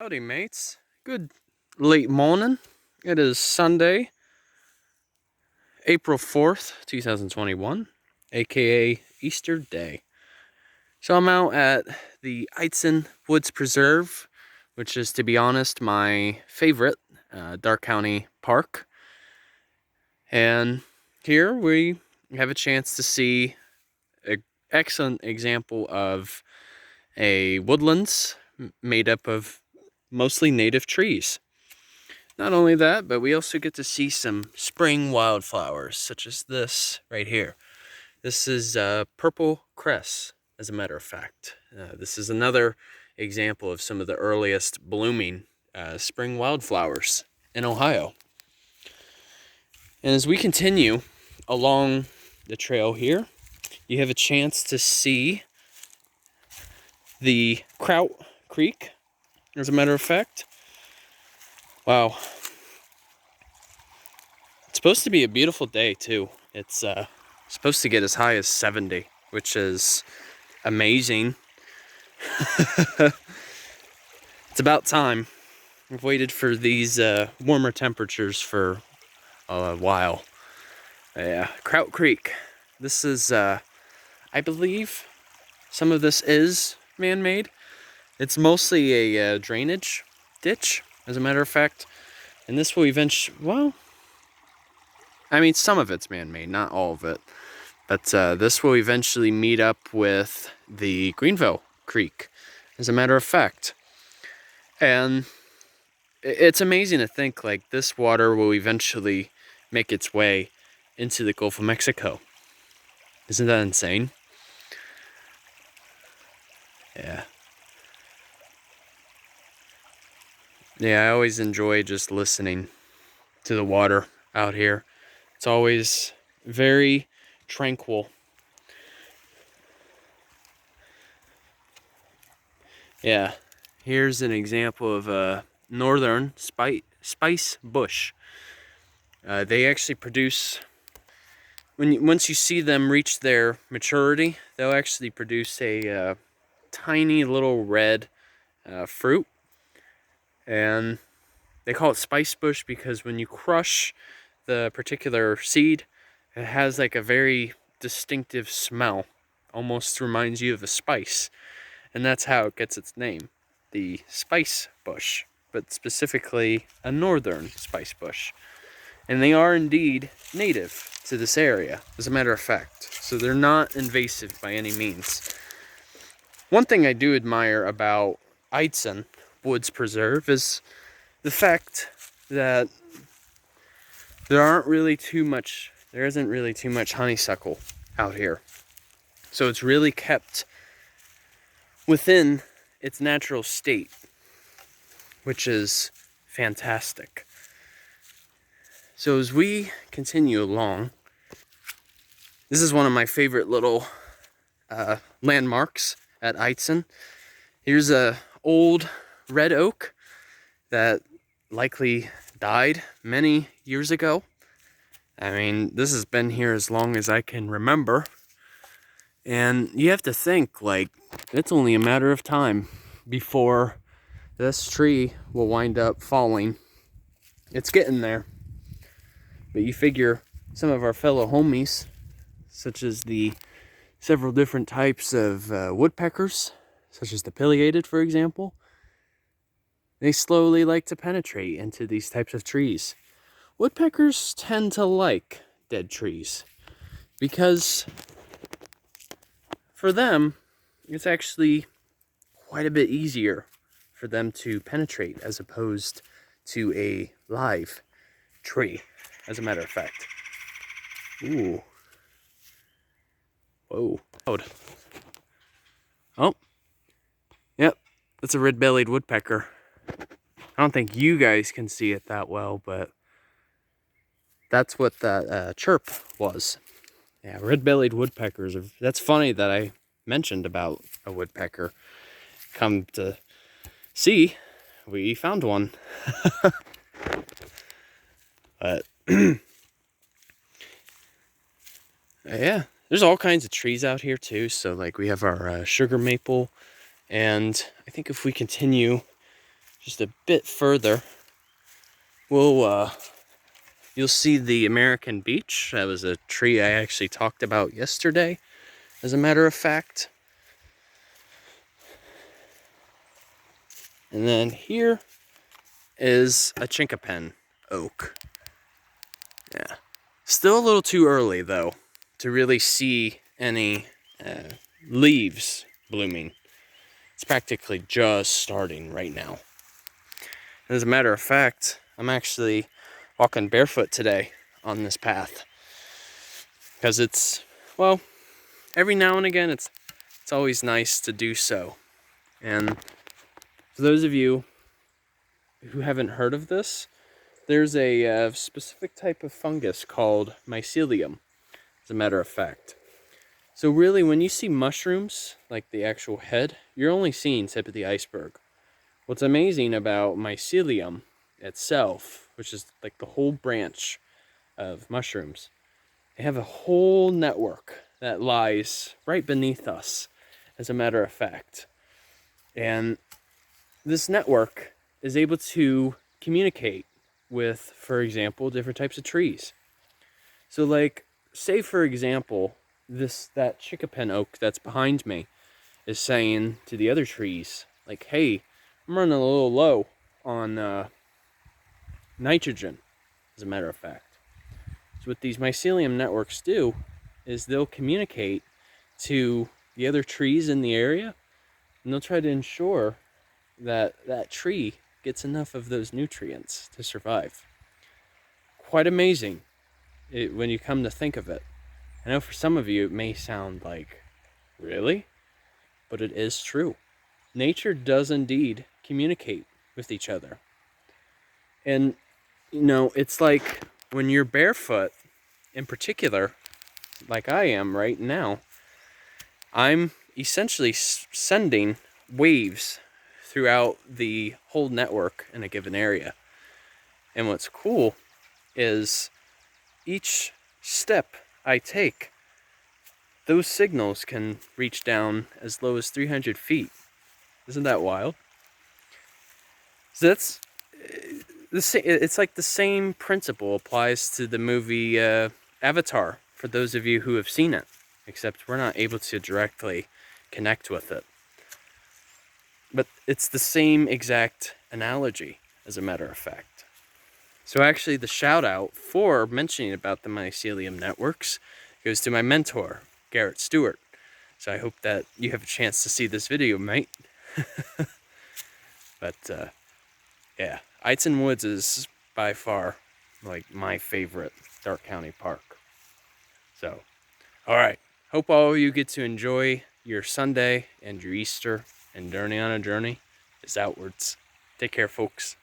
Howdy mates, good late morning. It is Sunday, April 4th, 2021, aka Easter Day. So I'm out at the Eidson Woods Preserve, which is, to be honest, my favorite, Darke County Park. And here we have a chance to see an excellent example of a woodlands made up of mostly native trees. Not only that, but we also get to see some spring wildflowers, such as this right here. This is purple cress, as a matter of fact. This is another example of some of the earliest blooming spring wildflowers in Ohio. And as we continue along the trail here, you have a chance to see the Kraut Creek, as a matter of fact. Wow. It's supposed to be a beautiful day too. It's supposed to get as high as 70, which is amazing. It's about time. I've waited for these warmer temperatures for a while. Yeah, Kraut Creek. This is, I believe, some of this is man-made. It's mostly a drainage ditch, as a matter of fact. And this will eventually, well, I mean, some of it's man-made, not all of it. But this will eventually meet up with the Greenville Creek, as a matter of fact. And it's amazing to think, like, this water will eventually make its way into the Gulf of Mexico. Isn't that insane? Yeah. Yeah, I always enjoy just listening to the water out here. It's always very tranquil. Yeah, here's an example of a northern spice bush. They actually produce, once you see them reach their maturity, they'll actually produce a tiny little red fruit. And they call it spice bush because when you crush the particular seed, it has like a very distinctive smell. Almost reminds you of a spice. And that's how it gets its name, the spice bush, but specifically a northern spice bush. And they are indeed native to this area, as a matter of fact. So they're not invasive by any means. One thing I do admire about Eidson Woods Preserve is the fact that there isn't really too much honeysuckle out here. So it's really kept within its natural state, which is fantastic. So as we continue along, this is one of my favorite little landmarks at Eidson. Here's a old red oak that likely died many years ago. I mean, this has been here as long as I can remember. And you have to think, like, it's only a matter of time before this tree will wind up falling. It's getting there. But you figure some of our fellow homies, such as the several different types of woodpeckers, such as the pileated, for example, they slowly like to penetrate into these types of trees. Woodpeckers tend to like dead trees because for them, it's actually quite a bit easier for them to penetrate as opposed to a live tree, as a matter of fact. Ooh. Whoa. Oh. Yep. That's a red-bellied woodpecker. I don't think you guys can see it that well, but that's what that chirp was. Yeah, red-bellied woodpeckers. That's funny that I mentioned about a woodpecker. Come to see, we found one. But yeah, there's all kinds of trees out here too. So like we have our sugar maple, and I think if we continue just a bit further, you'll see the American beech. That was a tree I actually talked about yesterday, as a matter of fact. And then here is a chinquapin oak. Yeah. Still a little too early, though, to really see any leaves blooming. It's practically just starting right now. As a matter of fact, I'm actually walking barefoot today on this path. Because it's, well, every now and again, it's always nice to do so. And for those of you who haven't heard of this, there's a specific type of fungus called Mycelium, as a matter of fact. So really, when you see mushrooms, like the actual head, you're only seeing tip of the iceberg. What's amazing about Mycelium itself, which is like the whole branch of mushrooms, they have a whole network that lies right beneath us, as a matter of fact. And this network is able to communicate with, for example, different types of trees. So like, say for example, that chinquapin oak that's behind me is saying to the other trees, like, hey, I'm running a little low on nitrogen, as a matter of fact. So what these mycelium networks do is they'll communicate to the other trees in the area, and they'll try to ensure that that tree gets enough of those nutrients to survive. Quite amazing when you come to think of it. I know for some of you it may sound like, really? But it is true. Nature does indeed communicate with each other. And, you know, it's like when you're barefoot, in particular, like I am right now, I'm essentially sending waves throughout the whole network in a given area. And what's cool is each step I take, those signals can reach down as low as 300 feet. Isn't that wild? So that's it's like the same principle applies to the movie Avatar, for those of you who have seen it, except we're not able to directly connect with it. But it's the same exact analogy, as a matter of fact. So actually, the shout out for mentioning about the mycelium networks goes to my mentor, Garrett Stuart. So I hope that you have a chance to see this video, mate. But yeah, Eidson Woods is by far like my favorite Darke County Park. So, all right. Hope all of you get to enjoy your Sunday and your Easter, and Durnye on a journey is outwards. Take care, folks.